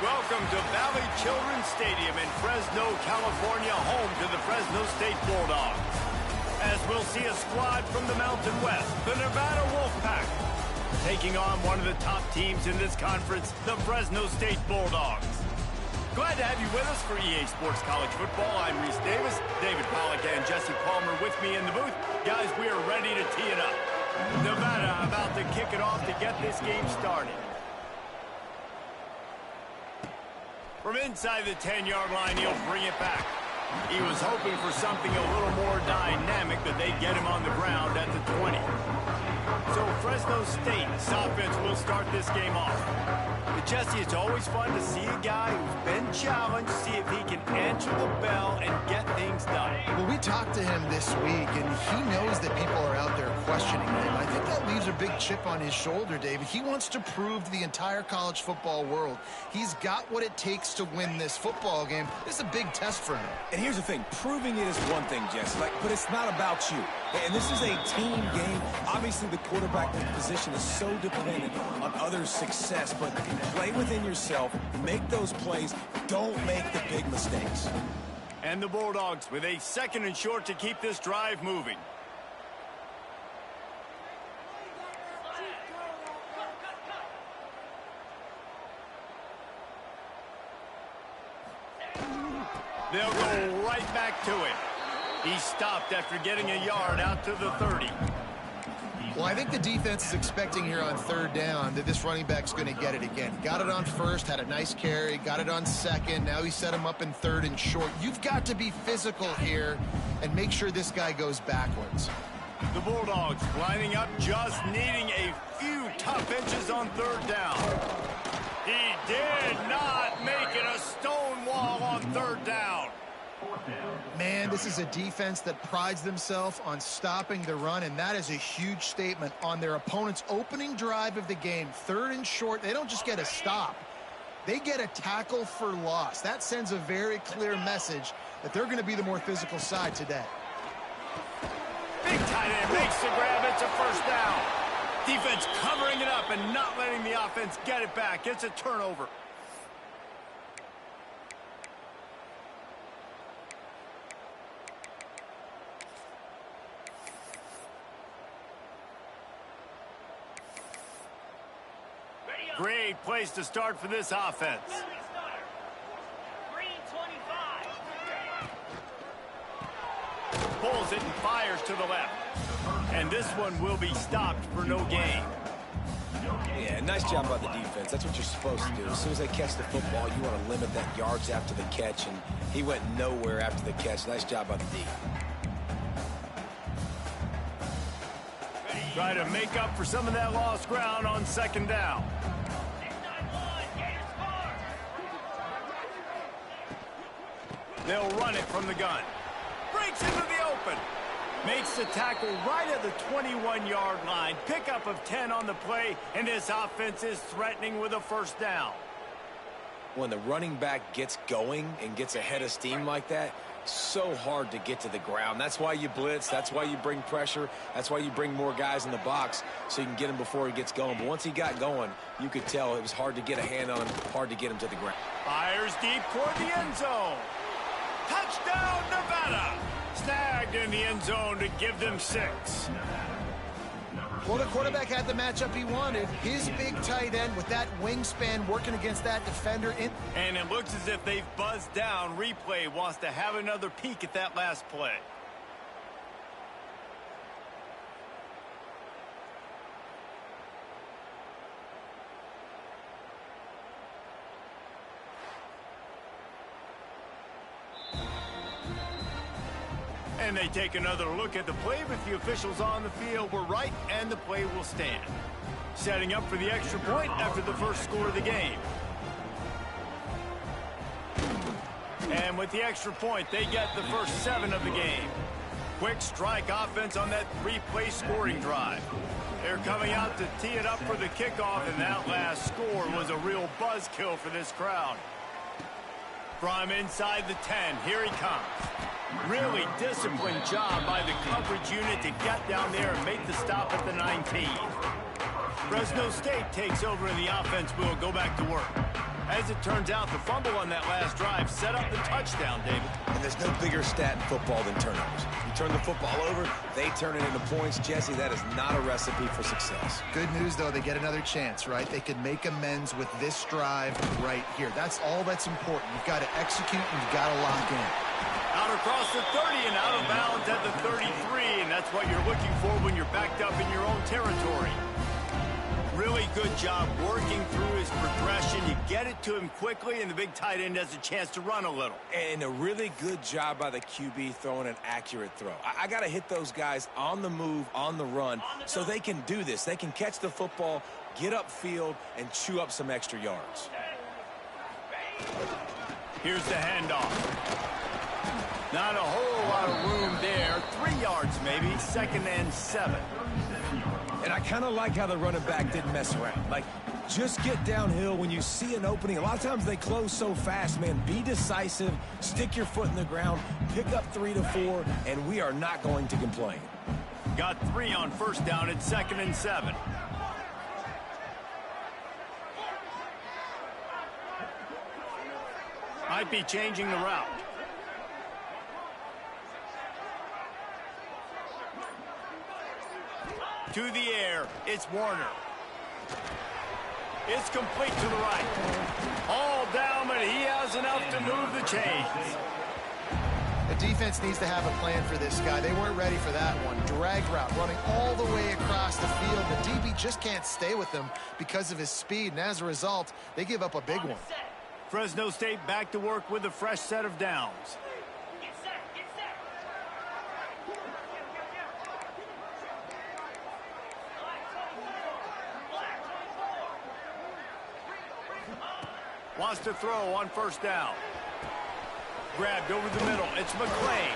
Welcome to Valley Children's Stadium in Fresno, California, home to the Fresno State Bulldogs. As we'll see a squad from the Mountain West, the Nevada Wolfpack, taking on one of the top teams in this conference, the Fresno State Bulldogs. Glad to have you with us for EA Sports College Football. I'm Reese Davis, David Pollack and Jesse Palmer with me in the booth. Guys, we are ready to tee it up. Nevada about to kick it off to get this game started. From inside the 10-yard line, he'll bring it back. He was hoping for something a little more dynamic, but they get him on the ground at the 20. So Fresno State's offense will start this game off. But Jesse, it's always fun to see a guy who's been challenged, see if he can answer the bell and get things done. Well, we talked to him this week, and he knows that people are out there questioning him. I think that leaves a big chip on his shoulder, David. He wants to prove to the entire college football world he's got what it takes to win this football game. This is a big test for him. And here's the thing. Proving it is one thing, Jesse, but it's not about you. And this is a team game. Obviously, the quarterback position is so dependent on others' success, but play within yourself, make those plays, don't make the big mistakes. And the Bulldogs with a 2nd and short to keep this drive moving. They'll go right back to it. He stopped after getting a yard out to the 30. Well, I think the defense is expecting here on 3rd down that this running back's going to get it again. Got it on 1st, had a nice carry, got it on 2nd. Now he set him up in 3rd and short. You've got to be physical here and make sure this guy goes backwards. The Bulldogs lining up, just needing a few tough inches on 3rd down. He did not make it a stone wall on 3rd down. Man, this is a defense that prides themselves on stopping the run, and that is a huge statement on their opponent's opening drive of the game. 3rd and short, they don't just get a stop. They get a tackle for loss. That sends a very clear message that they're going to be the more physical side today. Big tight end makes the grab. It's a 1st down. Defense covering it up and not letting the offense get it back. It's a turnover. Great place to start for this offense. Pulls it and fires to the left. And this one will be stopped for no gain. Yeah, nice job by the defense. That's what you're supposed to do. As soon as they catch the football, you want to limit that yards after the catch, and he went nowhere after the catch. Nice job by the D. Try to make up for some of that lost ground on 2nd down. They'll run it from the gun. Breaks into the open. Makes the tackle right at the 21-yard line. Pickup of 10 on the play, and this offense is threatening with a 1st down. When the running back gets going and gets ahead of steam like that, so hard to get to the ground. That's why you blitz. That's why you bring pressure. That's why you bring more guys in the box so you can get him before he gets going. But once he got going, you could tell it was hard to get a hand on him, hard to get him to the ground. Fires deep toward the end zone. Touchdown, Nevada! Snagged in the end zone to give them 6. Well, the quarterback had the matchup he wanted. His big tight end with that wingspan working against that defender. And it looks as if they've buzzed down. Replay wants to have another peek at that last play. And they take another look at the play, but the officials on the field were right, and the play will stand. Setting up for the extra point after the first score of the game. And with the extra point, they get the first 7 of the game. Quick strike offense on that 3-play scoring drive. They're coming out to tee it up for the kickoff, and that last score was a real buzzkill for this crowd. From inside the 10, here he comes. Really disciplined job by the coverage unit to get down there and make the stop at the 19. Fresno State takes over and the offense will go back to work. As it turns out, the fumble on that last drive set up the touchdown, David. And there's no bigger stat in football than turnovers. You turn the football over, they turn it into points. Jesse, that is not a recipe for success. Good news, though, they get another chance, right? They can make amends with this drive right here. That's all that's important. You've got to execute and you've got to lock in. Out across the 30 and out of bounds at the 33, and that's what you're looking for when you're backed up in your own territory. Really good job working through his progression. You get it to him quickly, and the big tight end has a chance to run a little. And a really good job by the QB throwing an accurate throw. I got to hit those guys on the move, on the run, so they can do this. They can catch the football, get upfield, and chew up some extra yards. Here's the handoff. Not a whole lot of room there. 3 yards maybe, 2nd and 7. And I kind of like how the running back didn't mess around. Like, just get downhill when you see an opening. A lot of times they close so fast, man. Be decisive, stick your foot in the ground, pick up 3 to 4, and we are not going to complain. Got 3 on 1st down at 2nd and 7. Might be changing the route. To the air, it's Warner. It's complete to the right. All down, but he has enough to move the chains. The defense needs to have a plan for this guy. They weren't ready for that one. Drag route, running all the way across the field. The DB just can't stay with him because of his speed, and as a result, they give up a big one. Fresno State back to work with a fresh set of downs. Wants to throw on 1st down. Grabbed over the middle. It's McClain.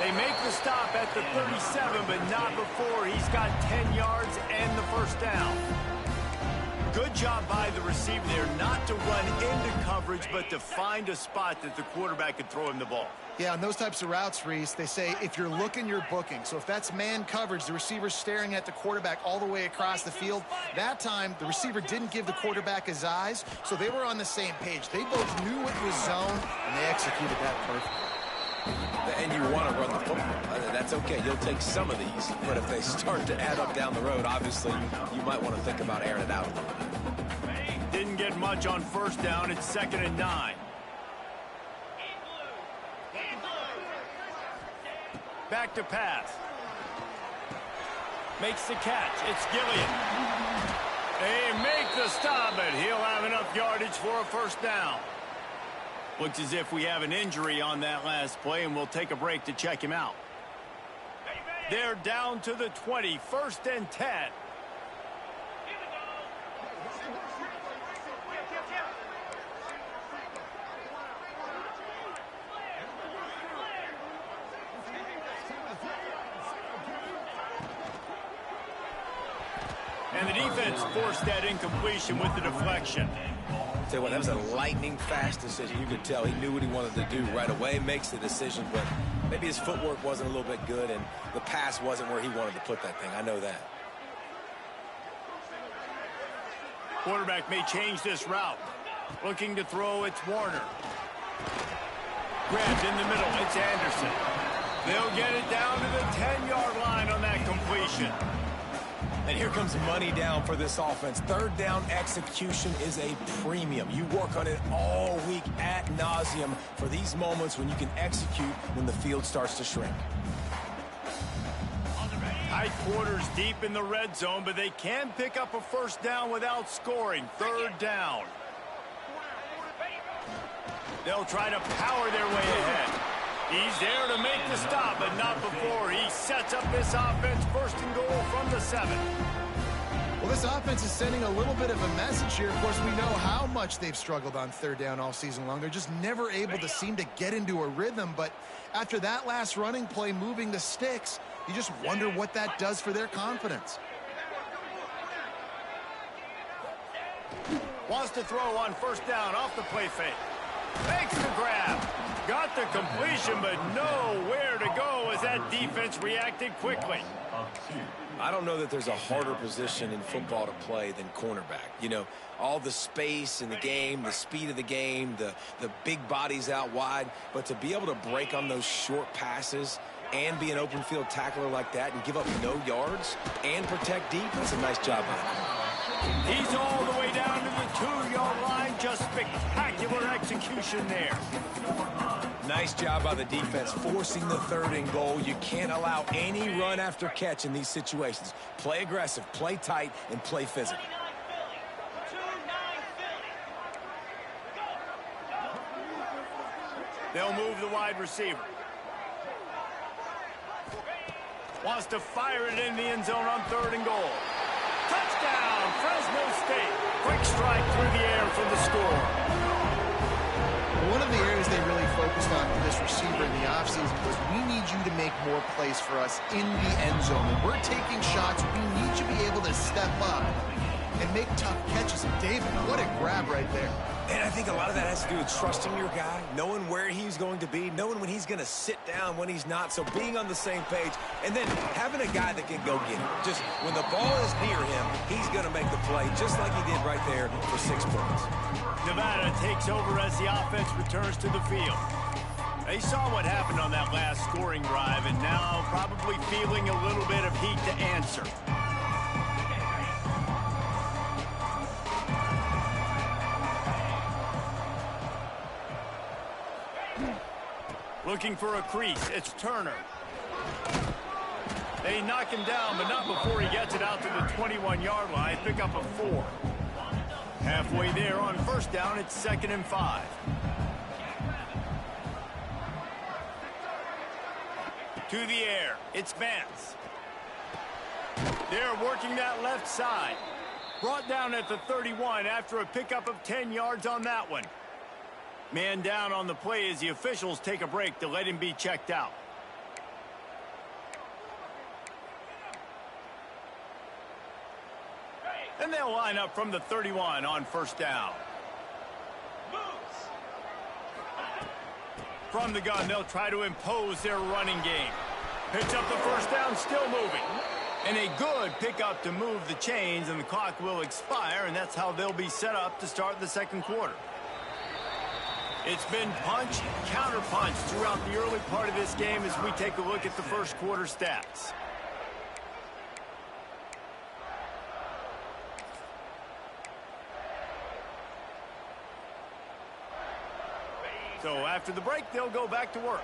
They make the stop at the 37, but not before he's got 10 yards and the 1st down. Good job by the receiver there not to run into coverage, but to find a spot that the quarterback could throw him the ball. Yeah, on those types of routes, Reese, they say if you're looking, you're booking. So if that's man coverage, the receiver's staring at the quarterback all the way across the field. That time, the receiver didn't give the quarterback his eyes, so they were on the same page. They both knew it was zone, and they executed that perfectly. And you want to run the football. That's okay. You'll take some of these. But if they start to add up down the road, obviously, you might want to think about airing it out a little bit. Didn't get much on 1st down. It's 2nd and 9. Back to pass. Makes the catch. It's Gillian. They make the stop, but he'll have enough yardage for a 1st down. Looks as if we have an injury on that last play, and we'll take a break to check him out. They're down to the 20, 1st and 10. And the defense forced that incompletion with the deflection. Tell you what, that was a lightning-fast decision. You could tell he knew what he wanted to do right away, makes the decision, but maybe his footwork wasn't a little bit good, and the pass wasn't where he wanted to put that thing. I know that. Quarterback may change this route. Looking to throw, it's Warner. Grabbed in the middle, it's Anderson. They'll get it down to the 10-yard line on that completion. And here comes money down for this offense. 3rd down execution is a premium. You work on it all week ad nauseum for these moments when you can execute when the field starts to shrink. Tight quarters deep in the red zone, but they can pick up a 1st down without scoring. 3rd down. They'll try to power their way ahead. He's there to make the stop, but not before he sets up this offense. 1st and goal from the 7. Well, this offense is sending a little bit of a message here. Of course, we know how much they've struggled on 3rd down all season long. They're just never able to seem to get into a rhythm. But after that last running play, moving the sticks, you just wonder what that does for their confidence. Wants to throw on 1st down off the play fake. Makes the grab. Got the completion, but nowhere to go as that defense reacted quickly. I don't know that there's a harder position in football to play than cornerback. You know, all the space in the game, the speed of the game, the big bodies out wide. But to be able to break on those short passes and be an open field tackler like that and give up no yards and protect deep, that's a nice job by him. He's all the way down to the 2-yard line. Just spectacular execution there. Nice job by the defense forcing the 3rd and goal. You can't allow any run after catch in these situations. Play aggressive, play tight, and play physical. They'll move the wide receiver. Wants to fire it in the end zone on 3rd and goal. Touchdown, Fresno State. Quick strike through the air for the score. One of the areas they really focused on for this receiver in the offseason was we need you to make more plays for us in the end zone. When we're taking shots, we need you to be able to step up and make tough catches. And David, what a grab right there. And I think a lot of that has to do with trusting your guy, knowing where he's going to be, knowing when he's going to sit down, when he's not. So being on the same page, and then having a guy that can go get it. Just when the ball is near him, he's going to make the play, just like he did right there for 6 points. Nevada takes over as the offense returns to the field. They saw what happened on that last scoring drive, and now probably feeling a little bit of heat to answer. Looking for a crease. It's Turner. They knock him down, but not before he gets it out to the 21-yard line. Pick up a 4. Halfway there on 1st down, it's 2nd and 5. To the air. It's Vance. They're working that left side. Brought down at the 31 after a pickup of 10 yards on that one. Man down on the play as the officials take a break to let him be checked out. And they'll line up from the 31 on 1st down. From the gun, they'll try to impose their running game. Pitch up the 1st down, still moving. And a good pickup to move the chains, and the clock will expire, and that's how they'll be set up to start the 2nd quarter. It's been punch, counter-punch throughout the early part of this game as we take a look at the 1st quarter stats. So after the break, they'll go back to work.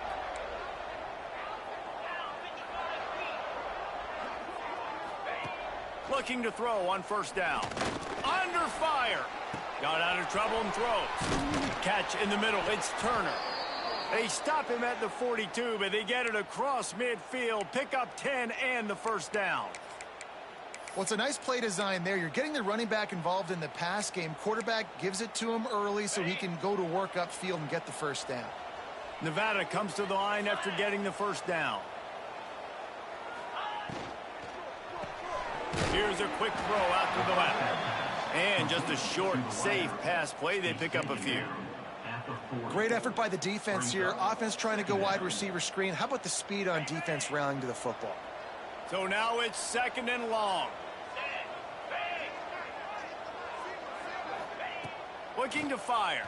Looking to throw on 1st down. Under fire. Got out of trouble and throws. Catch in the middle. It's Turner. They stop him at the 42, but they get it across midfield. Pick up 10 and the 1st down. Well, it's a nice play design there. You're getting the running back involved in the pass game. Quarterback gives it to him early so he can go to work upfield and get the 1st down. Nevada comes to the line after getting the 1st down. Here's a quick throw out to the left. And just a short, safe pass play. They pick up a few. Great effort by the defense here. Offense trying to go wide receiver screen. How about the speed on defense rallying to the football? So now it's 2nd and long. Looking to fire.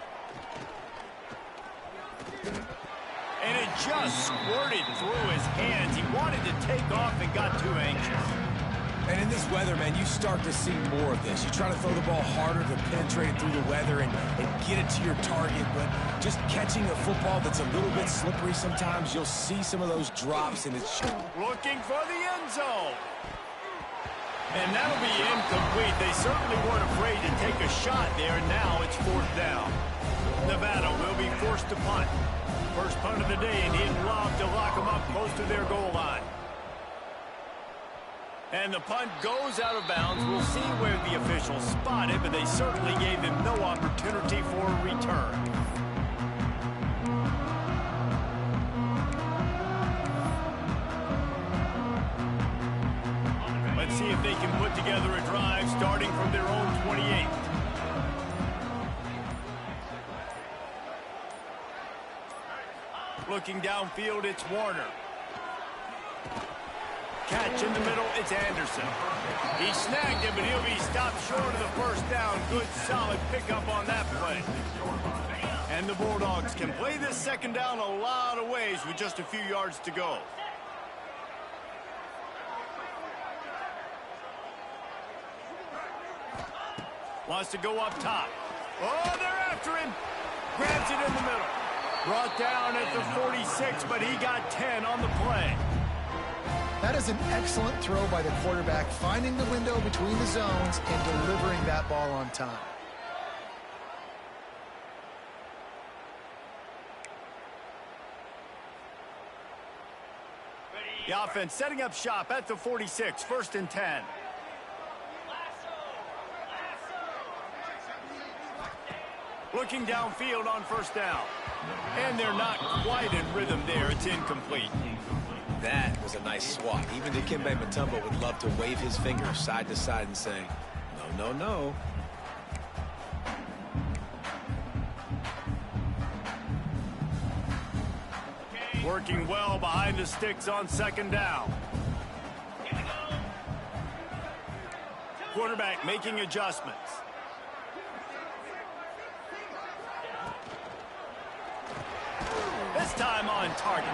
And it just squirted through his hands. He wanted to take off and got too anxious. And in this weather, man, you start to see more of this. You try to throw the ball harder to penetrate it through the weather and get it to your target, but just catching a football that's a little bit slippery sometimes, you'll see some of those drops, and it's looking for the end zone. And that'll be incomplete. They certainly weren't afraid to take a shot there. Now it's 4th down. Nevada will be forced to punt. First punt of the day, and he'd love to lock them up close to their goal line. And the punt goes out of bounds. We'll see where the officials spot it, but they certainly gave him no opportunity for a return. Let's see if they can put together a drive starting from their own 28. Looking downfield, it's Warner. Catch in the middle, it's Anderson. He snagged it, but he'll be stopped short of the first down. Good, solid pickup on that play. And the Bulldogs can play this second down a lot of ways with just a few yards to go. Wants to go up top. Oh, they're after him. Grabs it in the middle. Brought down at the 46, but he got 10 on the play. That is an excellent throw by the quarterback, finding the window between the zones and delivering that ball on time. The offense setting up shop at the 46, 1st and 10. Looking downfield on 1st down. And they're not quite in rhythm there. It's incomplete. That was a nice swat. Even Dikembe Mutombo would love to wave his finger side to side and say, no, no, no. Working well behind the sticks on 2nd down. Quarterback making adjustments. This time on target.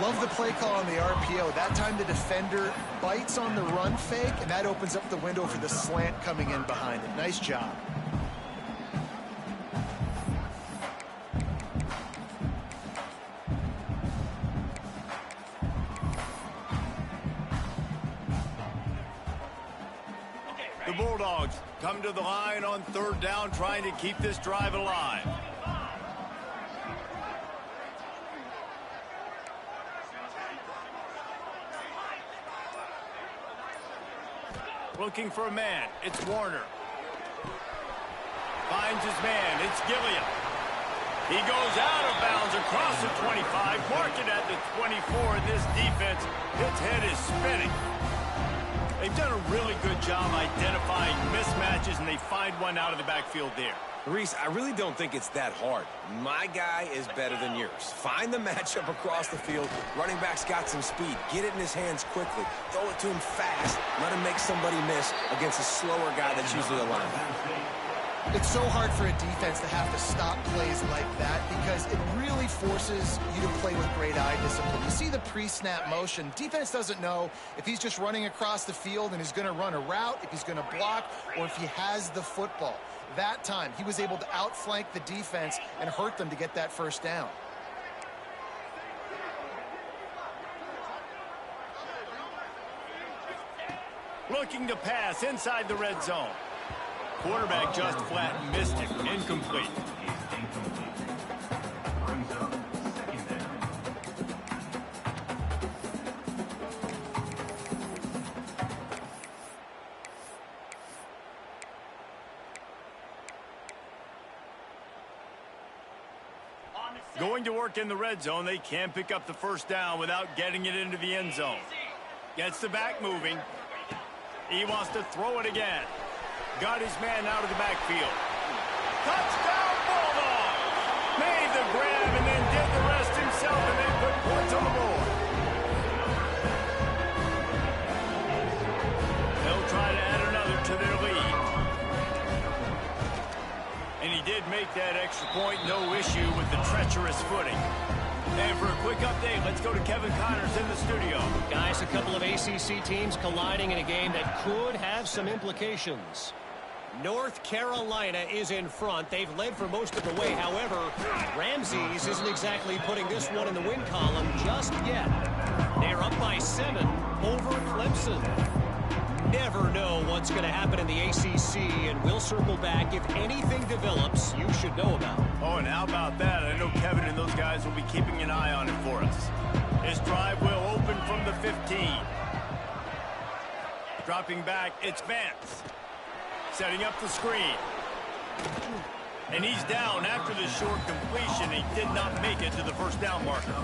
Love the play call on the RPO. That time the defender bites on the run fake, and that opens up the window for the slant coming in behind it. Nice job. The Bulldogs come to the line on 3rd down, trying to keep this drive alive. Looking for a man. It's Warner. Finds his man. It's Gilliam. He goes out of bounds across the 25. Mark it at the 24. And this defense, its head is spinning. They've done a really good job identifying mismatches, and they find one out of the backfield there. Reese, I really don't think it's that hard. My guy is better than yours. Find the matchup across the field. Running back's got some speed. Get it in his hands quickly. Throw it to him fast. Let him make somebody miss against a slower guy that's usually a linebacker. It's so hard for a defense to have to stop plays like that because it really forces you to play with great eye discipline. You see the pre-snap motion. Defense doesn't know if he's just running across the field and is going to run a route, if he's going to block, or if he has the football. That time, he was able to outflank the defense and hurt them to get that 1st down. Looking to pass inside the red zone. Quarterback just flat missed it. Incomplete. Going to work in the red zone. They can't pick up the 1st down without getting it into the end zone. Gets the back moving. He wants to throw it again. Got his man out of the backfield. Touchdown, Bulldogs! Made the grab and then did the rest himself, and they put points on the board. They'll try to add another to their lead. And he did make that extra point, no issue with the treacherous footing. And for a quick update, let's go to Kevin Connors in the studio. Guys, a couple of ACC teams colliding in a game that could have some implications. North Carolina is in front. They've led for most of the way. However, Ramses isn't exactly putting this one in the win column just yet. They're up by 7 over Clemson. Never know what's going to happen in the ACC, and we'll circle back if anything develops you should know about. Oh, and how about that? I know Kevin and those guys will be keeping an eye on it for us. His drive will open from the 15. Dropping back, it's Vance. Setting up the screen. And he's down after the short completion. He did not make it to the first down marker.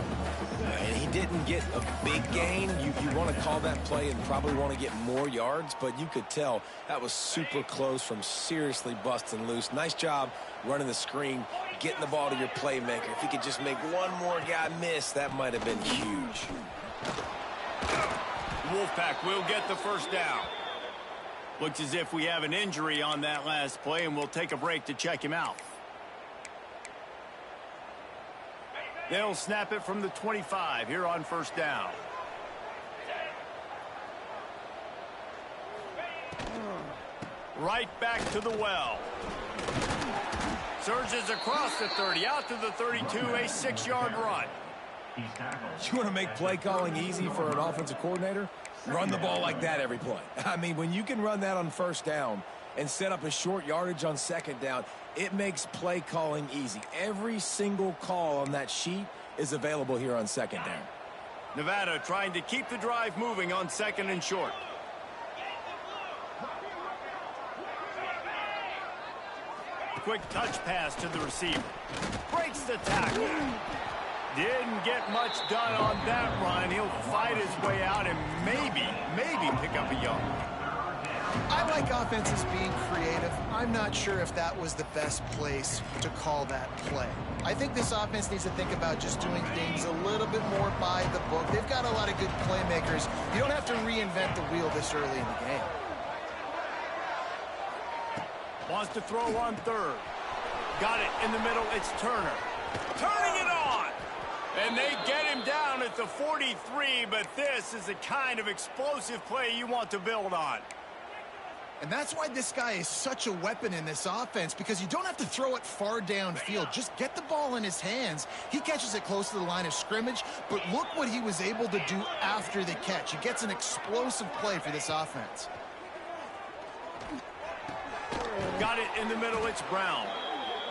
And he didn't get a big gain. You want to call that play and probably want to get more yards, but you could tell that was super close from seriously busting loose. Nice job running the screen, getting the ball to your playmaker. If he could just make one more guy miss, that might have been huge. Wolfpack will get the first down. Looks as if we have an injury on that last play, and we'll take a break to check him out. They'll snap it from the 25 here on first down. Right back to the well. Surges across the 30, out to the 32, a 6-yard run. You want to make play calling easy for an offensive coordinator? Run the ball like that every play. I mean, when you can run that on first down and set up a short yardage on second down, it makes play calling easy. Every single call on that sheet is available here on second down. Nevada trying to keep the drive moving on second and short. Quick touch pass to the receiver. Breaks the tackle. Didn't get much done on that run. He'll fight his way out and maybe pick up a yard. I like offenses being creative. I'm not sure if that was the best place to call that play. I think this offense needs to think about just doing things a little bit more by the book. They've got a lot of good playmakers. You don't have to reinvent the wheel this early in the game. Wants to throw on third. Got it in the middle. It's Turner. Turning it on. And they get him down at the 43, but this is the kind of explosive play you want to build on. And that's why this guy is such a weapon in this offense, because you don't have to throw it far downfield. Just get the ball in his hands. He catches it close to the line of scrimmage, but look what he was able to do after the catch. He gets an explosive play for this offense. Got it in the middle. It's Brown.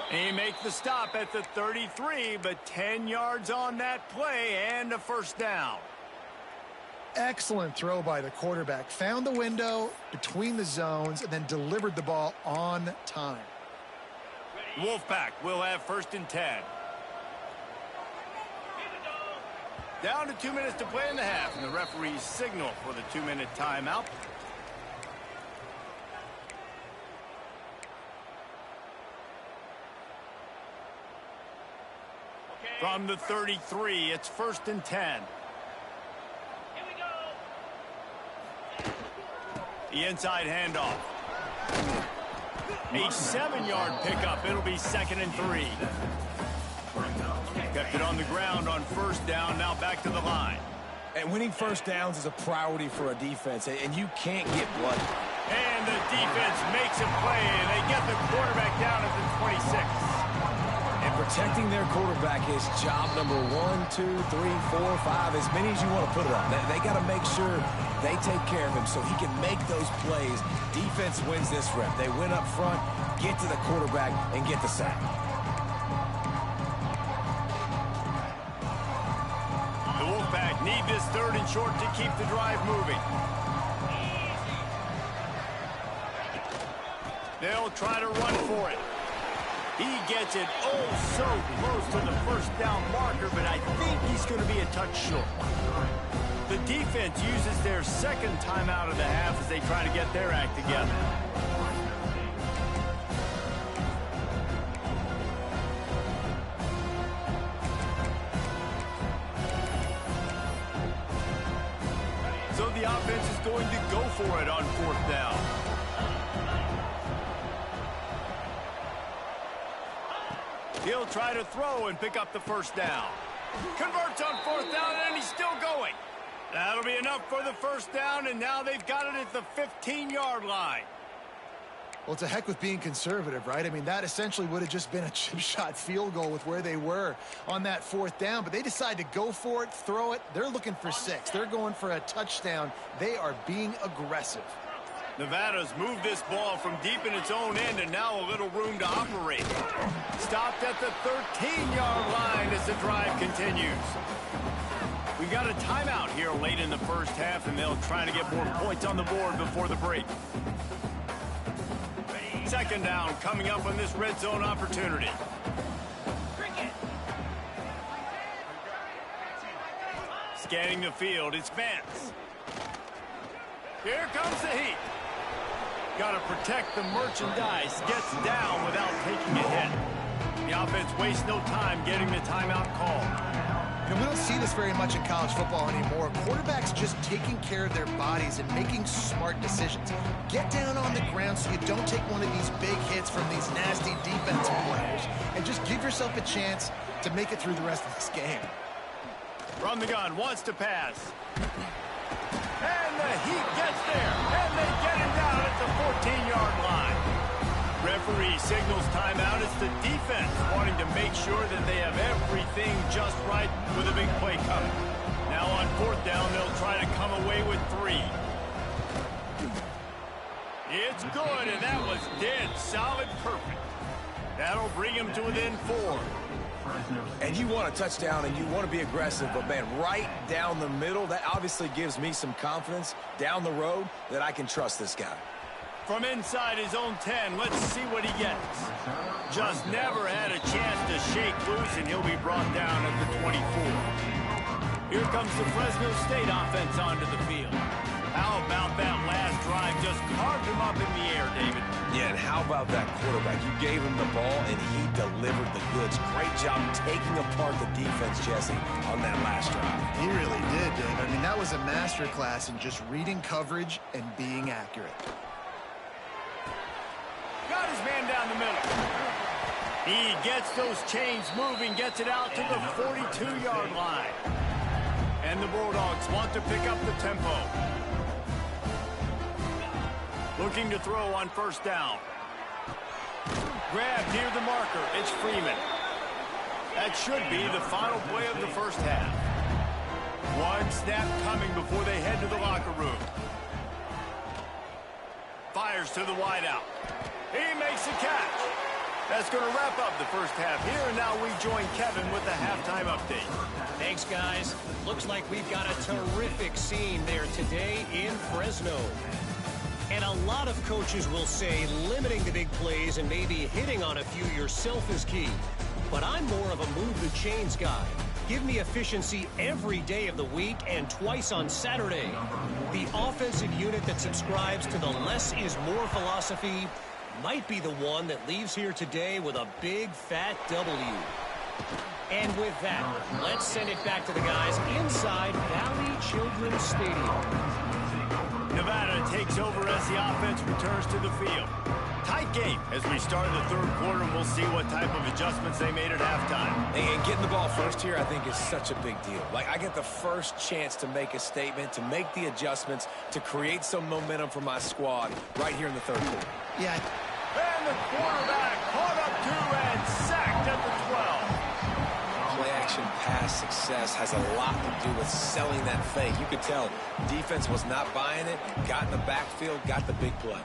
He makes the stop at the 33, but 10 yards on that play and a first down. Excellent throw by the quarterback. Found the window between the zones and then delivered the ball on time. Wolfpack will have first and 10. Down to 2 minutes to play in the half, and the referees signal for the 2-minute timeout. From the 33, it's first and 10. The inside handoff. A 7-yard pickup. It'll be second and 3. Kept it on the ground on first down. Now back to the line. And winning first downs is a priority for a defense, and you can't get bloody. And the defense makes a play, and they get the quarterback down at the 26. And protecting their quarterback is job number 1, 2, 3, 4, 5, as many as you want to put it on. They got to make sure they take care of him so he can make those plays. Defense wins this rep. They win up front, get to the quarterback, and get the sack. The Wolfpack need this third and short to keep the drive moving. They'll try to run for it. He gets it so close to the first down marker, but I think he's going to be a touch short. The defense uses their second timeout of the half as they try to get their act together. So the offense is going to go for it on fourth down. He'll try to throw and pick up the first down. Converts on fourth down, and he's still going. That'll be enough for the first down, and now they've got it at the 15-yard line. Well, to heck with being conservative, right? I mean, that essentially would have just been a chip shot field goal with where they were on that fourth down, but they decide to go for it, throw it. They're looking for 6. They're going for a touchdown. They are being aggressive. Nevada's moved this ball from deep in its own end, and now a little room to operate. Stopped at the 13-yard line as the drive continues. We got a timeout here late in the first half, and they'll try to get more points on the board before the break. Second down coming up on this red zone opportunity. Scanning the field, it's Vance. Here comes the heat. Got to protect the merchandise. Gets down without taking a hit. The offense wastes no time getting the timeout called. And we don't see this very much in college football anymore. Quarterbacks just taking care of their bodies and making smart decisions. Get down on the ground so you don't take one of these big hits from these nasty defensive players. And just give yourself a chance to make it through the rest of this game. From the gun, wants to pass. And the Heat gets there. And they get him down at the 14-yard line. Referee signals timeout. It's the defense wanting to make sure that they have everything just right with a big play coming. Now on fourth down, they'll try to come away with 3. It's good, and that was dead solid perfect. That'll bring him to within 4. And you want a touchdown and you want to be aggressive, but man, right down the middle, that obviously gives me some confidence down the road that I can trust this guy. From inside his own 10, let's see what he gets. Just never had a chance to shake loose, and he'll be brought down at the 24. Here comes the Fresno State offense onto the field. How about that last drive? Just carved him up in the air, David. Yeah, and how about that quarterback? You gave him the ball, and he delivered the goods. Great job taking apart the defense, Jesse, on that last drive. He really did, Dave. I mean, that was a masterclass in just reading coverage and being accurate. Got his man down the middle. He gets those chains moving, gets it out to the 42-yard line. And the Bulldogs want to pick up the tempo. Looking to throw on first down. Grab near the marker. It's Freeman. That should be the final play of the first half. One snap coming before they head to the locker room. Fires to the wideout. He makes a catch. That's going to wrap up the first half here, and now we join Kevin with the halftime update. Thanks, guys. Looks like we've got a terrific scene there today in Fresno. And a lot of coaches will say limiting the big plays and maybe hitting on a few yourself is key. But I'm more of a move the chains guy. Give me efficiency every day of the week and twice on Saturday. The offensive unit that subscribes to the less is more philosophy might be the one that leaves here today with a big fat W. And with that, let's send it back to the guys inside Valley Children's Stadium. Nevada takes over as the offense returns to the field. Tight game as we start the third quarter, and we'll see what type of adjustments they made at halftime. And getting the ball first here, I think, is such a big deal. Like, I get the first chance to make a statement, to make the adjustments, to create some momentum for my squad right here in the third quarter. Yeah. And the quarterback caught up to and sacked at the 12. Play-action pass success has a lot to do with selling that fake. You could tell defense was not buying it, got in the backfield, got the big play.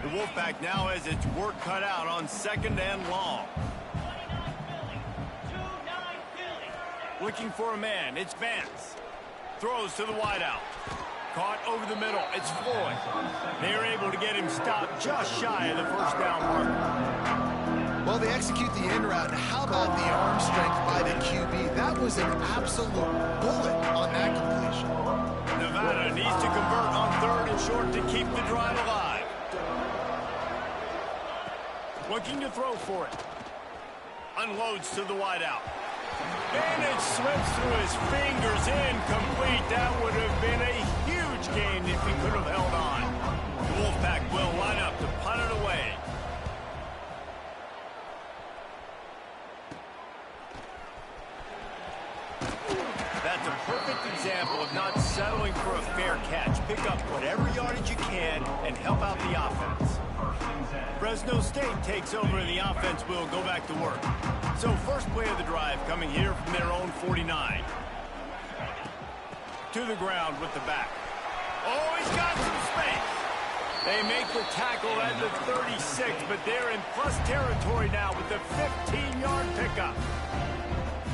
The Wolfpack now has its work cut out on second and long. Looking for a man, it's Vance. Throws to the wideout. Caught over the middle, it's Floyd. They're able to get him stopped just shy of the first down marker. Well, they execute the in route. How about the arm strength by the QB? That was an absolute bullet on that completion. Nevada needs to convert on third and short to keep the drive alive. Looking to throw for it. Unloads to the wideout. And it slips through his fingers, incomplete. That would have been a huge gain if he could have held on. The Wolfpack will line up to punt it away. That's a perfect example of not settling for a fair catch. Pick up whatever yardage you can and help out the offense. Fresno State takes over and the offense will go back to work. So first play of the drive coming here from their own 49. To the ground with the back. Oh, he's got some space. They make the tackle at the 36, but they're in plus territory now with the 15-yard pickup.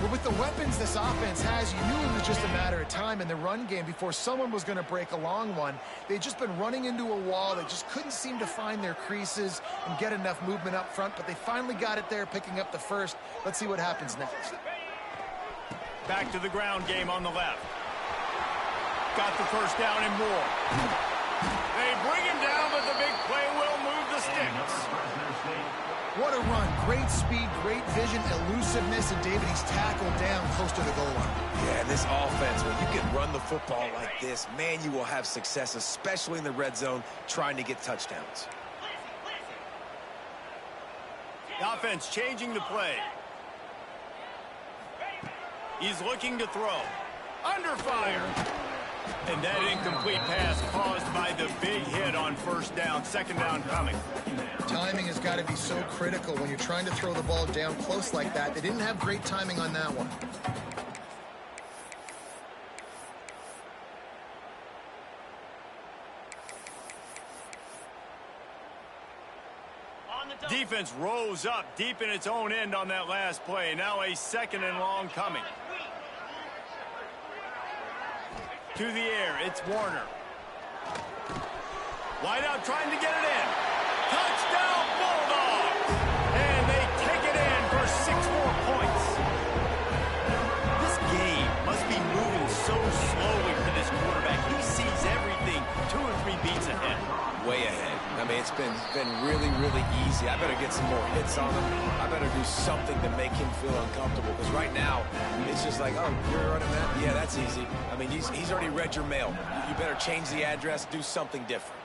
Well, with the weapons this offense has, you knew it was just a matter of time in the run game before someone was going to break a long one. They'd just been running into a wall. They just couldn't seem to find their creases and get enough movement up front, but they finally got it there, picking up the first. Let's see what happens next. Back to the ground game on the left. Got the first down and more. They bring him down, but the big play will move the sticks. What a run. Great speed, great vision, elusiveness, and David, he's tackled down close to the goal line. Yeah, this offense, when you can run the football like this, man, you will have success, especially in the red zone, trying to get touchdowns. The offense changing the play. He's looking to throw. Under fire. And that incomplete pass caused by the big hit on first down. Second down coming. Timing has got to be so critical when you're trying to throw the ball down close like that. They didn't have great timing on that one. Defense rose up deep in its own end on that last play. Now a second and long coming. To the air, it's Warner. Wide out trying to get it in. Touchdown Bulldogs! And they take it in for 6 more points. This game must be moving so slowly for this quarterback. He sees everything 2 or 3 beats ahead. Way ahead. I mean, it's been really, really easy. I better get some more hits on him. I better do something to make him feel uncomfortable. Because right now, it's just like, oh, you're running that? Yeah, that's easy. I mean, he's already read your mail. You better change the address, do something different.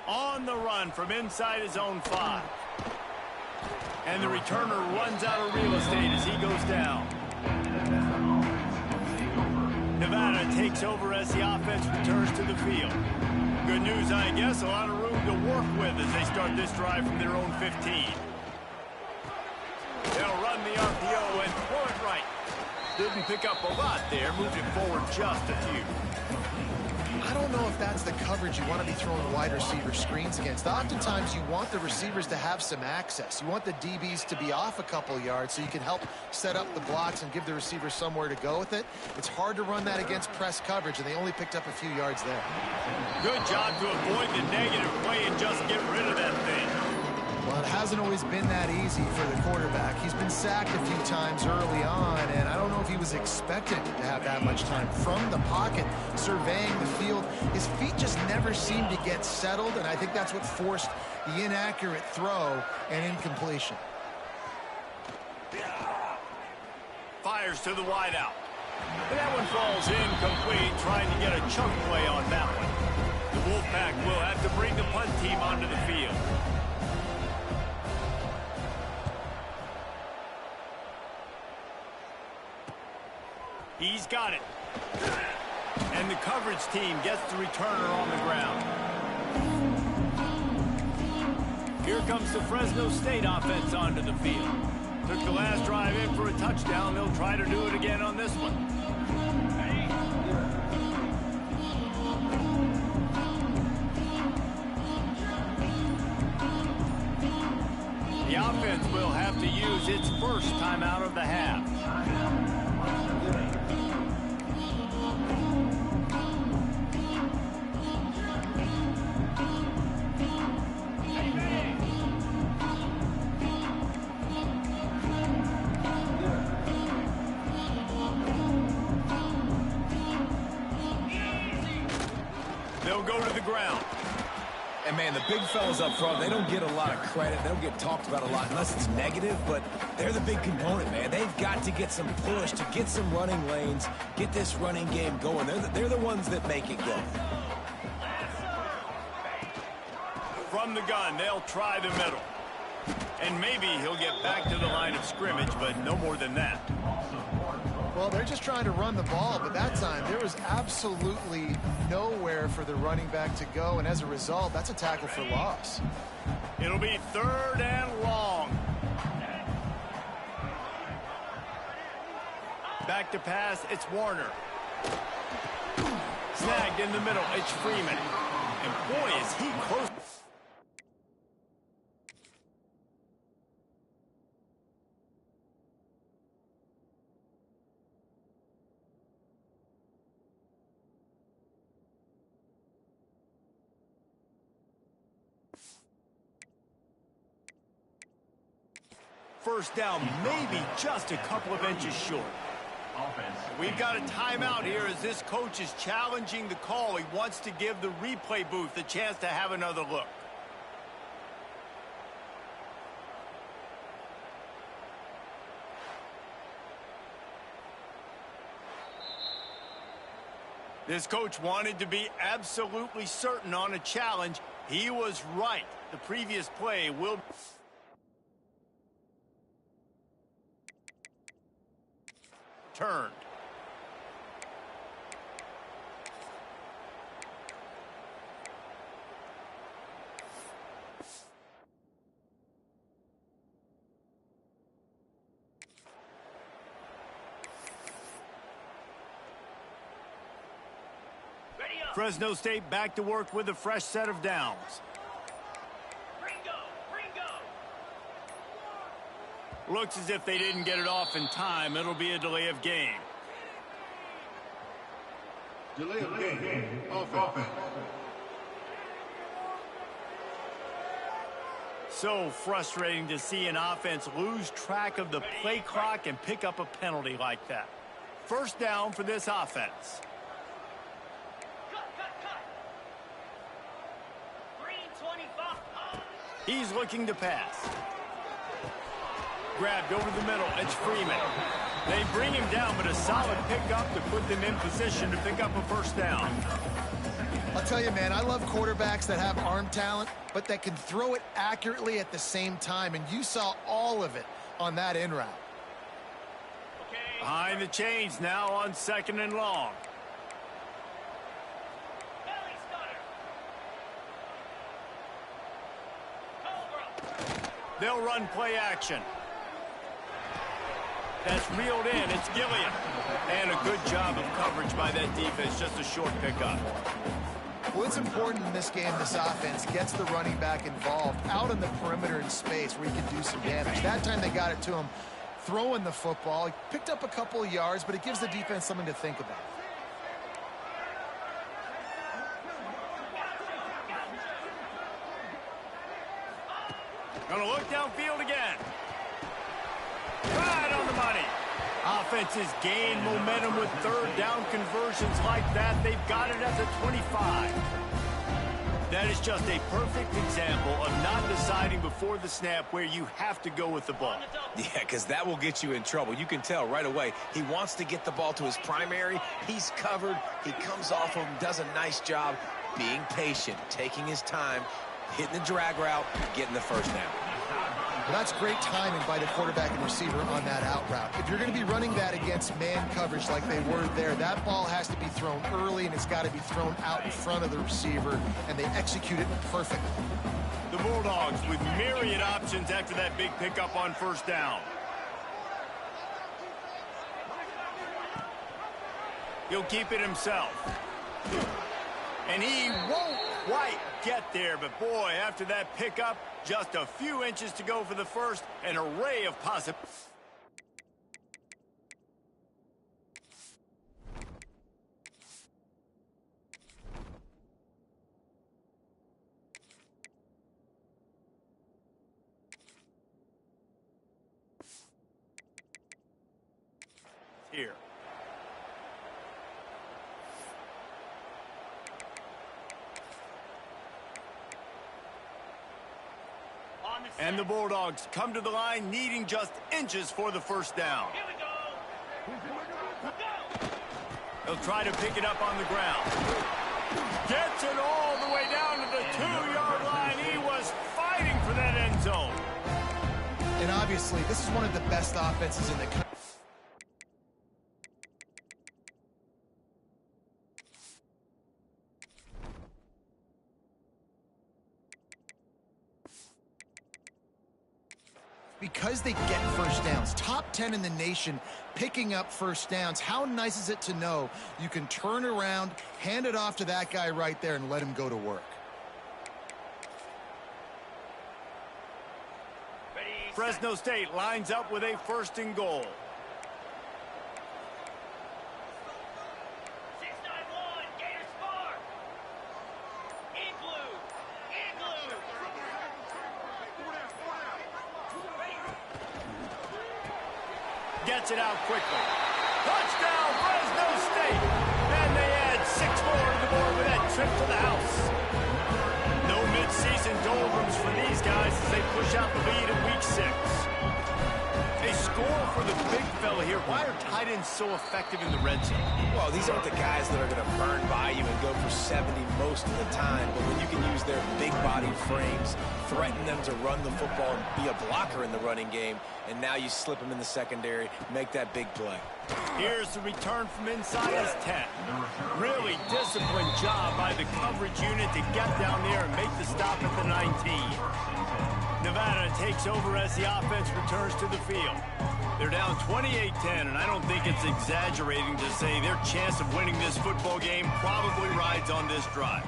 On the run from inside his own 5. And the returner runs out of real estate as he goes down. Nevada takes over as the offense returns to the field. Good news, I guess, a lot of room to work with as they start this drive from their own 15. They'll run the RPO and throw it right. Didn't pick up a lot there, moved it forward just a few. I don't know if that's the coverage you want to be throwing wide receiver screens against. Oftentimes, you want the receivers to have some access. You want the DBs to be off a couple yards so you can help set up the blocks and give the receivers somewhere to go with it. It's hard to run that against press coverage, and they only picked up a few yards there. Good job to avoid the negative play and just get rid of that thing. Well, it hasn't always been that easy for the quarterback. He's been sacked a few times early on, and I don't know if he was expected to have that much time from the pocket, surveying the field. His feet just never seemed to get settled, and I think that's what forced the inaccurate throw and incompletion. Fires to the wideout. And that one falls incomplete, trying to get a chunk play on that one. The Wolfpack will have to bring the punt team onto the field. He's got it. And the coverage team gets the returner on the ground. Here comes the Fresno State offense onto the field. Took the last drive in for a touchdown. They'll try to do it again on this one. The offense will have to use its first timeout of the half. They'll go to the ground. And, man, the big fellas up front, they don't get a lot of credit. They don't get talked about a lot unless it's negative, but they're the big component, man. They've got to get some push, to get some running lanes, get this running game going. They're the ones that make it go. From the gun, they'll try the middle. And maybe he'll get back to the line of scrimmage, but no more than that. Well, they're just trying to run the ball, but that time there was absolutely nowhere for the running back to go, and as a result, that's a tackle for loss. It'll be 3rd and long. Back to pass, it's Warner. Snagged in the middle, it's Freeman. And boy, is he close. first down, maybe just a couple of inches short. We've got a timeout here as this coach is challenging the call. He wants to give the replay booth a chance to have another look. This coach wanted to be absolutely certain on a challenge. He was right. The previous play will... turned. Fresno State back to work with a fresh set of downs. Looks as if they didn't get it off in time. It'll be a delay of game. Delay of game. Offense. So frustrating to see an offense lose track of the play clock and pick up a penalty like that. First down for this offense. He's looking to pass. Grabbed over the middle. It's Freeman. They bring him down, but a solid pickup to put them in position to pick up a first down. I'll tell you, man, I love quarterbacks that have arm talent, but that can throw it accurately at the same time, and you saw all of it on that in route. Behind the chains now on 2nd and long. They'll run play action. That's reeled in. It's Gilliam. And a good job of coverage by that defense. Just a short pickup. Well, it's important in this game this offense gets the running back involved out in the perimeter in space where he can do some damage. That time they got it to him throwing the football. He picked up a couple of yards, but it gives the defense something to think about. Gonna look downfield again. Right on the money. Offenses gain momentum with third down conversions like that. They've got it at the 25. That is just a perfect example of not deciding before the snap where you have to go with the ball. Yeah, because that will get you in trouble. You can tell right away he wants to get the ball to his primary. He's covered. He comes off of him, does a nice job being patient, taking his time, hitting the drag route, getting the first down. Well, that's great timing by the quarterback and receiver on that out route. If you're going to be running that against man coverage like they were there, that ball has to be thrown early, and it's got to be thrown out in front of the receiver, and they execute it perfectly. The Bulldogs with myriad options after that big pickup on first down. He'll keep it himself. And he won't quite get there, but boy, after that pickup, just a few inches to go for the first, an array of possibilities. Here. And the Bulldogs come to the line needing just inches for the first down. They'll try to pick it up on the ground. Gets it all the way down to the 2-yard line. He was fighting for that end zone. And obviously, this is one of the best offenses in the country. Because they get first downs. Top 10 in the nation picking up first downs. How nice is it to know you can turn around, hand it off to that guy right there, and let him go to work? Fresno State lines up with a 1st and goal. gets it out quickly. Touchdown, Fresno State! And they add 6 more to the board with that trip to the house. No mid-season doldrums for these guys as they push out the lead in Week 6. They score for the big fella here. Why are tight ends so effective in the red zone? Well, these aren't the guys that are going to burn by you and go for 70 most of the time, but when you can use their big body frames, threaten them to run the football and be a blocker in the running game, and now you slip them in the secondary, make that big play. Here's the return from inside his 10. Really disciplined job by the coverage unit to get down there and make the stop at the 19. Nevada takes over as the offense returns to the field. They're down 28-10, and I don't think it's exaggerating to say their chance of winning this football game probably rides on this drive.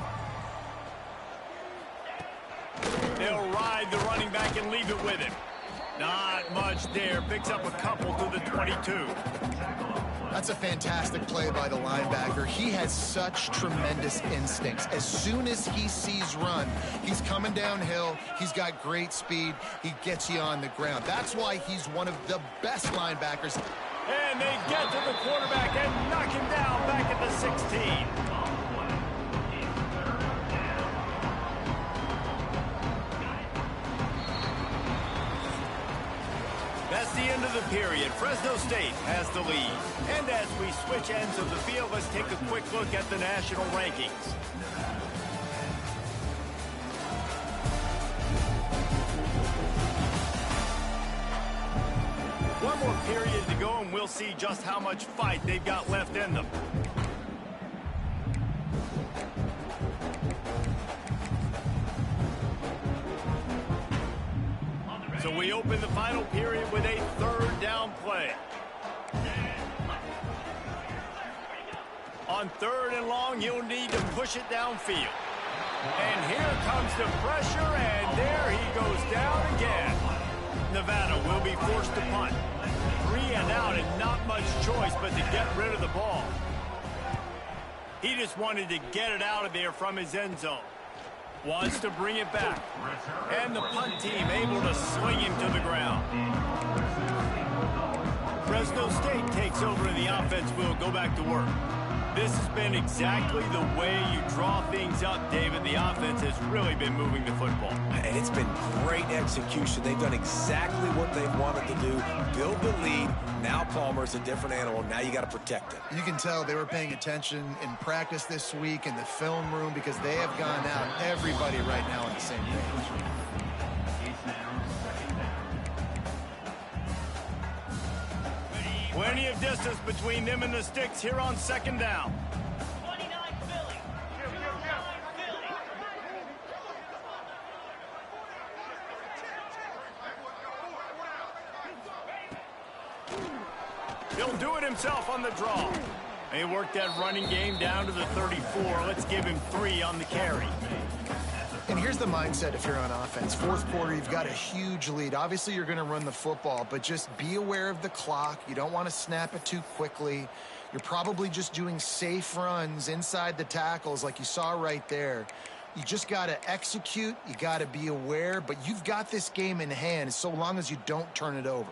They'll ride the running back and leave it with him. Not much there. Picks up a couple to the 22. That's a fantastic play by the linebacker. He has such tremendous instincts. As soon as he sees run, he's coming downhill. He's got great speed. He gets you on the ground. That's why he's one of the best linebackers. And they get to the quarterback and knock him down back at the 16. That's the end of the period. Fresno State has the lead. And as we switch ends of the field, let's take a quick look at the national rankings. One more period to go, and we'll see just how much fight they've got left in them. So we open the final period with a third down play. On 3rd and long, you'll need to push it downfield. And here comes the pressure, and there he goes down again. Nevada will be forced to punt. 3 and out, and not much choice but to get rid of the ball. He just wanted to get it out of there from his end zone. Wants to bring it back. And the punt team able to sling him to the ground. Fresno State takes over and the offense will go back to work. This has been exactly the way you draw things up, David. The offense has really been moving the football. And it's been great execution. They've done exactly what they've wanted to do. Build the lead. Now Palmer's a different animal. Now you got to protect it. You can tell they were paying attention in practice this week in the film room because they have gone out, everybody right now on the same page. Plenty of distance between them and the sticks here on 2nd down. 29 Philly. He'll do it himself on the draw. He worked that running game down to the 34. Let's give him 3 on the carry. And here's the mindset if you're on offense. 4th quarter, you've got a huge lead. Obviously, you're going to run the football, but just be aware of the clock. You don't want to snap it too quickly. You're probably just doing safe runs inside the tackles like you saw right there. You just got to execute. You got to be aware, but you've got this game in hand so long as you don't turn it over.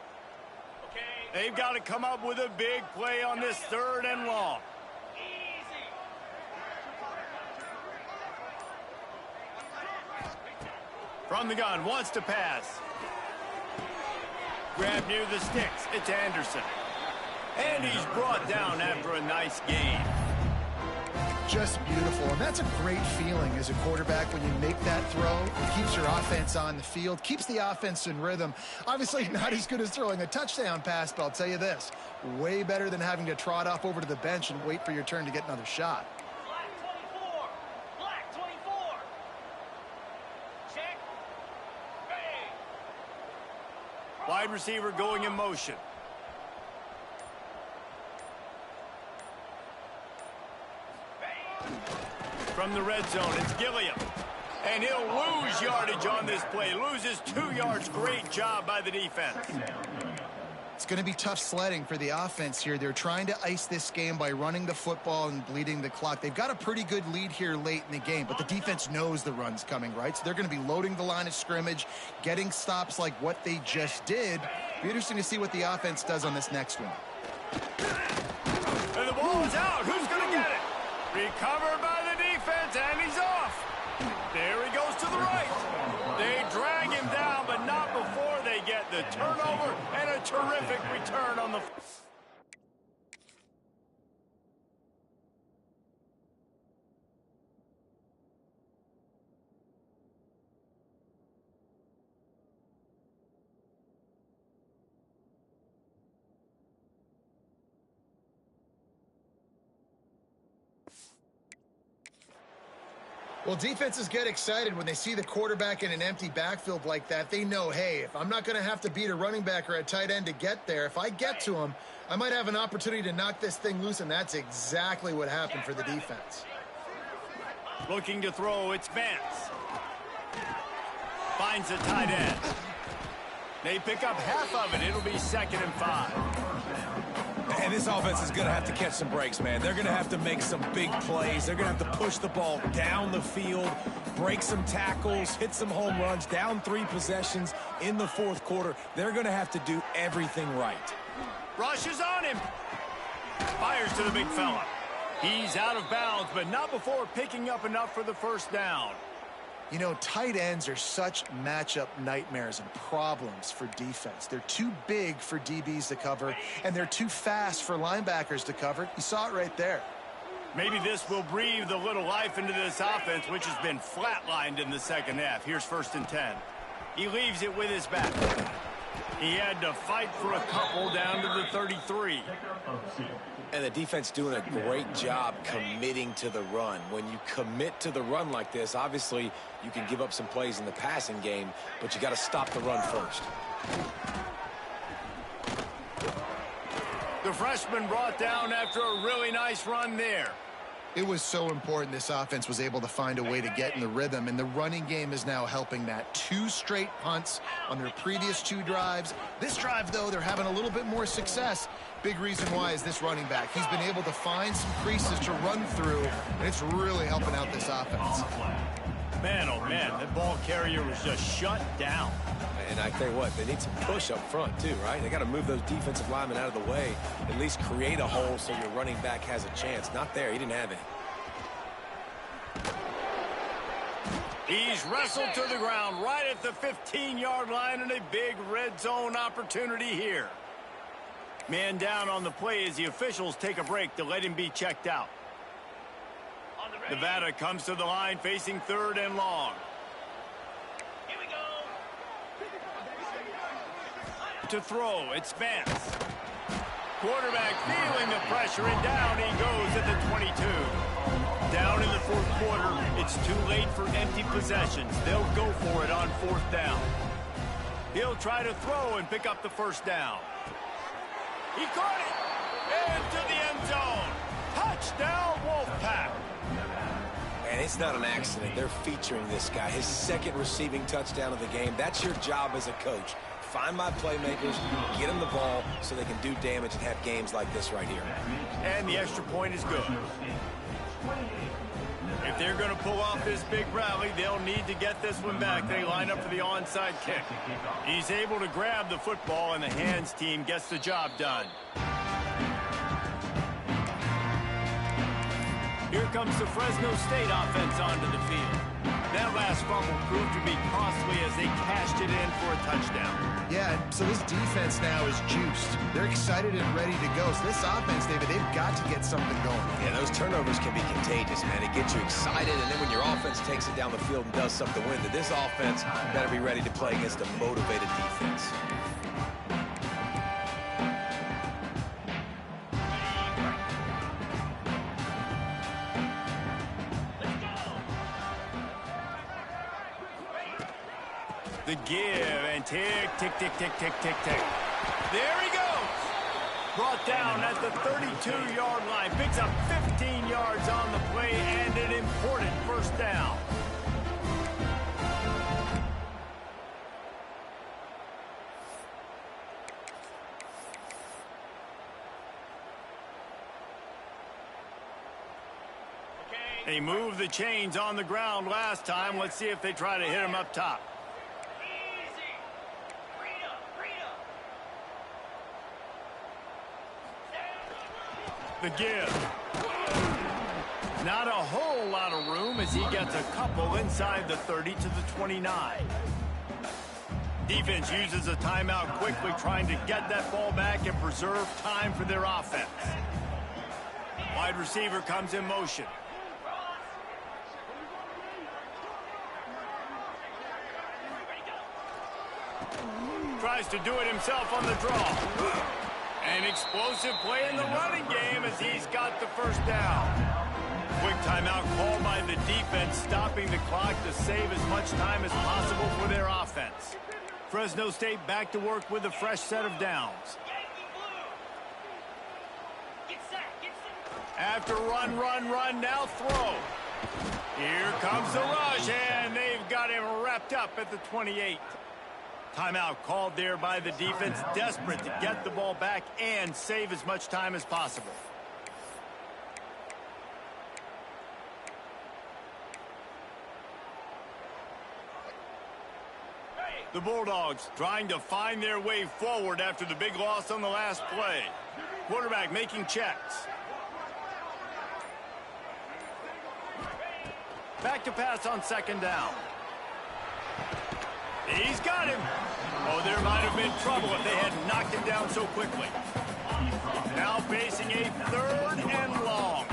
They've got to come up with a big play on this 3rd and long. From the gun, wants to pass. Grab near the sticks. It's Anderson. And he's brought down after a nice gain. Just beautiful, and that's a great feeling as a quarterback when you make that throw. It keeps your offense on the field, keeps the offense in rhythm. Obviously not as good as throwing a touchdown pass, but I'll tell you this, way better than having to trot off over to the bench and wait for your turn to get another shot. Black 24. Check. Bang. Wide receiver going in motion. From the red zone, it's Gilliam. And he'll lose yardage on this play. Loses 2 yards. Great job by the defense. It's going to be tough sledding for the offense here. They're trying to ice this game by running the football and bleeding the clock. They've got a pretty good lead here late in the game, but the defense knows the run's coming, right? So they're going to be loading the line of scrimmage, getting stops like what they just did, Be interesting to see what the offense does on this next one. And the ball is out. Who's going to get it? Recovered by the defense, and he's off. There he goes to the right. They drag him down, but not before they get the turnover and a terrific return on the... Well, defenses get excited when they see the quarterback in an empty backfield like that. They know, hey, if I'm not going to have to beat a running back or a tight end to get there, if I get to him, I might have an opportunity to knock this thing loose, and that's exactly what happened for the defense. Looking to throw, it's Vance. Finds the tight end. They pick up half of it. It'll be 2nd and 5. And this offense is going to have to catch some breaks, man. They're going to have to make some big plays. They're going to have to push the ball down the field, break some tackles, hit some home runs, down 3 possessions in the 4th quarter. They're going to have to do everything right. Rushes on him. Fires to the big fella. He's out of bounds, but not before picking up enough for the 1st down. You know, tight ends are such matchup nightmares and problems for defense. They're too big for DBs to cover, and they're too fast for linebackers to cover. You saw it right there. Maybe this will breathe a little life into this offense, which has been flatlined in the 2nd half. Here's 1st and 10. He leaves it with his back. He had to fight for a couple down to the 33. And the defense doing a great job committing to the run. When you commit to the run like this, obviously you can give up some plays in the passing game, but you got to stop the run first. The freshman brought down after a really nice run there. It was so important this offense was able to find a way to get in the rhythm, and the running game is now helping that. 2 straight punts on their previous 2 drives. This drive, though, they're having a little bit more success. Big reason why is this running back. He's been able to find some creases to run through, and it's really helping out this offense. Man, oh man, that ball carrier was just shut down. And I tell you what, they need some push up front too, right? They got to move those defensive linemen out of the way, at least create a hole so your running back has a chance. Not there. He didn't have it. He's wrestled to the ground right at the 15-yard line, and a big red zone opportunity here. Man down on the play as the officials take a break to let him be checked out. Nevada comes to the line facing 3rd and long. Here we go. To throw, it's Vance. Quarterback feeling the pressure, and down he goes at the 22. Down in the 4th quarter, it's too late for empty possessions. They'll go for it on 4th down. He'll try to throw and pick up the 1st down. He caught it! Into the end zone! Touchdown, Wolfpack! And it's not an accident. They're featuring this guy. His 2nd receiving touchdown of the game. That's your job as a coach. Find my playmakers, get them the ball so they can do damage and have games like this right here. And the extra point is good. If they're going to pull off this big rally, they'll need to get this one back. They line up for the onside kick. He's able to grab the football, and the hands team gets the job done. Here comes the Fresno State offense onto the field. That last fumble proved to be costly as they cashed it in for a touchdown. Yeah, so this defense now is juiced. They're excited and ready to go. So this offense, David, they've got to get something going. Yeah, those turnovers can be contagious, man. It gets you excited, and then when your offense takes it down the field and does something to win, that this offense better be ready to play against a motivated defense. The give, and tick, tick, tick, tick, tick, tick, tick. There he goes. Brought down at the 32-yard line. Picks up 15 yards on the play and an important 1st down. They moved the chains on the ground last time. Let's see if they try to hit him up top. The give. Not a whole lot of room as he gets a couple inside the 30 to the 29. Defense uses a timeout quickly, trying to get that ball back and preserve time for their offense. Wide receiver comes in motion. Tries to do it himself on the draw. An explosive play in the running game as he's got the first down. Quick timeout called by the defense, stopping the clock to save as much time as possible for their offense. Fresno State back to work with a fresh set of downs. After run, now throw. Here comes the rush, and they've got him wrapped up at the 28. Timeout called there by the defense, desperate to get the ball back and save as much time as possible. The Bulldogs trying to find their way forward after the big loss on the last play. Quarterback making checks. Back to pass on second down. He's got him. Oh, there might have been trouble if they had knocked him down so quickly. Now facing a third and long.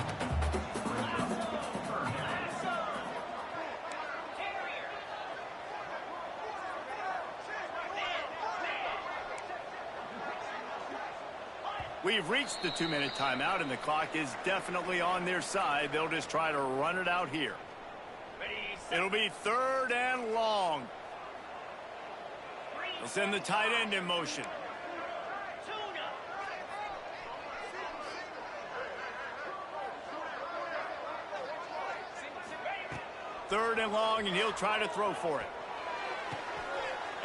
We've reached the 2-minute timeout, and the clock is definitely on their side. They'll just try to run it out here. It'll be third and long. They'll send the tight end in motion. Third and long, and he'll try to throw for it.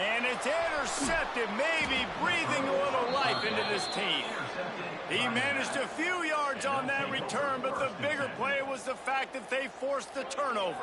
And it's intercepted, maybe breathing a little life into this team. He managed a few yards on that return, but the bigger play was the fact that they forced the turnover.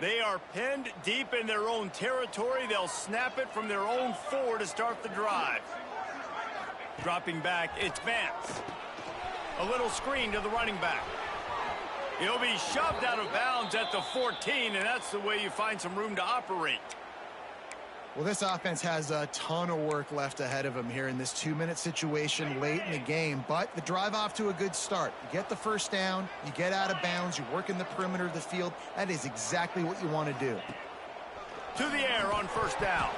They are pinned deep in their own territory. They'll snap it from their own 4 to start the drive. Dropping back, it's Vance. A little screen to the running back. He'll be shoved out of bounds at the 14, and that's the way you find some room to operate. Well, this offense has a ton of work left ahead of them here in this 2-minute situation late in the game, but the drive off to a good start. You get the first down, you get out of bounds, you work in the perimeter of the field. That is exactly what you want to do. To the air on first down.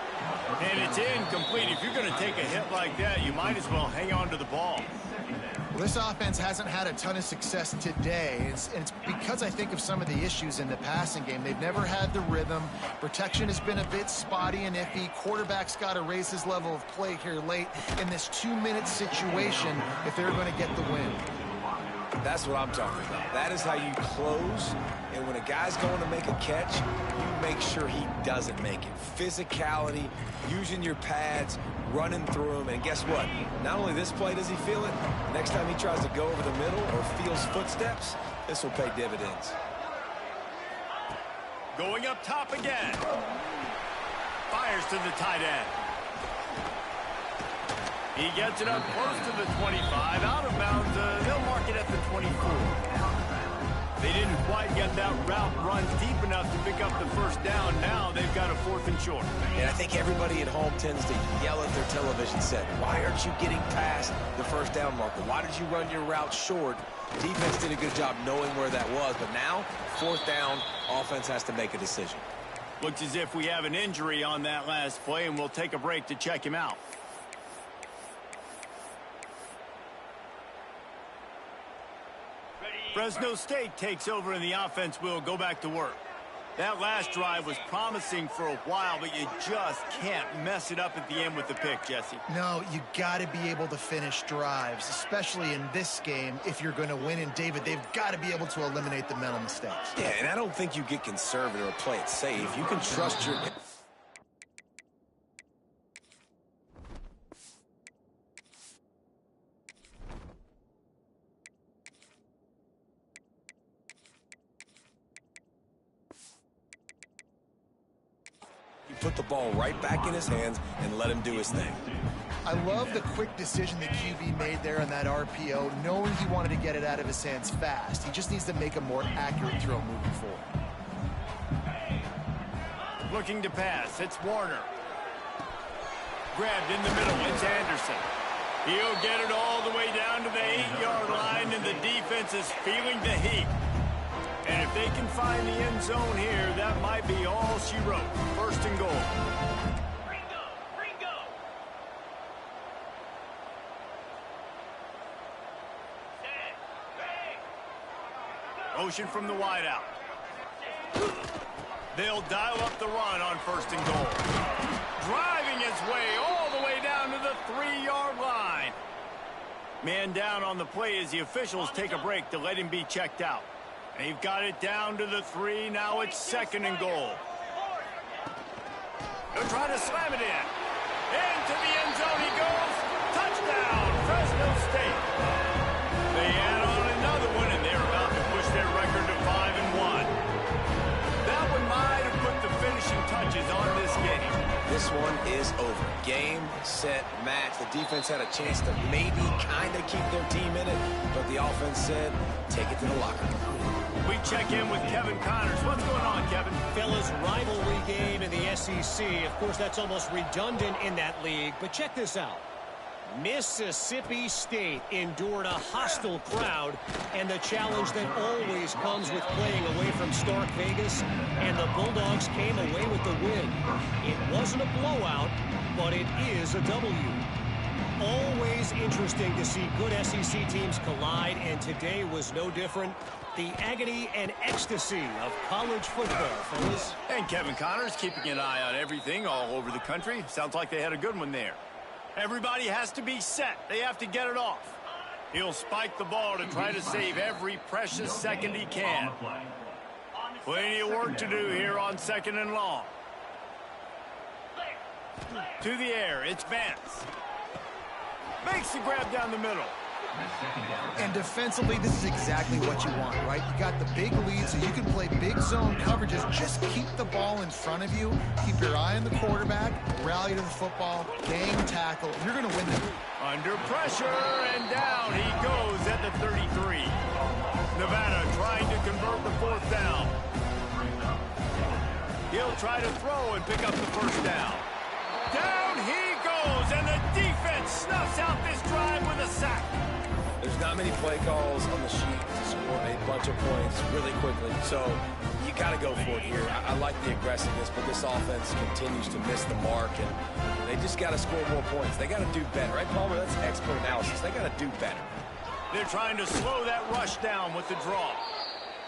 And it's incomplete. If you're going to take a hit like that, you might as well hang on to the ball. Well, this offense hasn't had a ton of success today, and it's because I think of some of the issues in the passing game. They've never had the rhythm. Protection has been a bit spotty and iffy. Quarterback's got to raise his level of play here late in this 2-minute situation if they're going to get the win. That's what I'm talking about. That is how you close, and when a guy's going to make a catch, you make sure he doesn't make it. Physicality, using your pads, running through him, and guess what? Not only this play does he feel it, next time he tries to go over the middle or feels footsteps, this will pay dividends. Going up top again. Fires to the tight end. He gets it up close to the 25, out of bounds. They'll mark it at the 24. They didn't quite get that route run deep enough to pick up the first down. Now they've got a 4th and short. And I think everybody at home tends to yell at their television set. Why aren't you getting past the first down marker? Why did you run your route short? Defense did a good job knowing where that was, but now, 4th down, offense has to make a decision. Looks as if we have an injury on that last play, and we'll take a break to check him out. Fresno State takes over and the offense will go back to work. That last drive was promising for a while, but you just can't mess it up at the end with the pick, Jesse. No, you got to be able to finish drives, especially in this game if you're going to win. And, David, they've got to be able to eliminate the mental mistakes. Yeah, and I don't think you get conservative or play it safe. You can trust your... put the ball right back in his hands and let him do his thing. I love the quick decision the QB made there on that RPO, knowing he wanted to get it out of his hands fast. He just needs to make a more accurate throw moving forward. Looking to pass, it's Warner. Grabbed in the middle, it's Anderson. He'll get it all the way down to the 8-yard line, and the defense is feeling the heat. And if they can find the end zone here, that might be all she wrote. First and goal. Motion from the wideout. They'll dial up the run on first and goal. Driving his way all the way down to the 3-yard line. Man down on the play as the officials take a break to let him be checked out. They've got it down to the 3. Now it's second and goal. They'll try to slam it in. Into the end zone he goes. Touchdown, Fresno State. They add on another one, and they're about to push their record to 5-1. That one might have put the finishing touches on this game. This one is over. Game, set, match. The defense had a chance to maybe kind of keep their team in it, but the offense said, take it to the locker room. We check in with Kevin Connors. What's going on, Kevin? Fellas, rivalry game in the SEC. Of course, that's almost redundant in that league, but check this out. Mississippi State endured a hostile crowd and the challenge that always comes with playing away from Stark Vegas, and the Bulldogs came away with the win. It wasn't a blowout, but it is a W. Always interesting to see good SEC teams collide, and today was no different. The agony and ecstasy of college football, fellas. And Kevin Connors keeping an eye on everything all over the country. Sounds like they had a good one there. Everybody has to be set. They have to get it off. He'll spike the ball to try to save every precious second he can. Plenty of work to do here on second and long. To the air, it's Vance. Makes the grab down the middle. And defensively, this is exactly what you want, right? You got the big lead, so you can play big zone coverages. Just keep the ball in front of you. Keep your eye on the quarterback. Rally to the football. Gang tackle. You're going to win the game. Under pressure, and down he goes at the 33. Nevada trying to convert the fourth down. He'll try to throw and pick up the first down. Down he goes, and the defense snuffs out this drive with a sack. There's not many play calls on the sheet to score a bunch of points really quickly, so you got to go for it here. I like the aggressiveness, but this offense continues to miss the mark, and they just got to score more points. They got to do better, right, Palmer? That's expert analysis. They got to do better. They're trying to slow that rush down with the draw.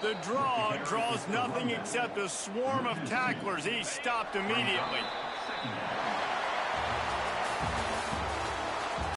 The draw draws nothing except a swarm of tacklers. He's stopped immediately.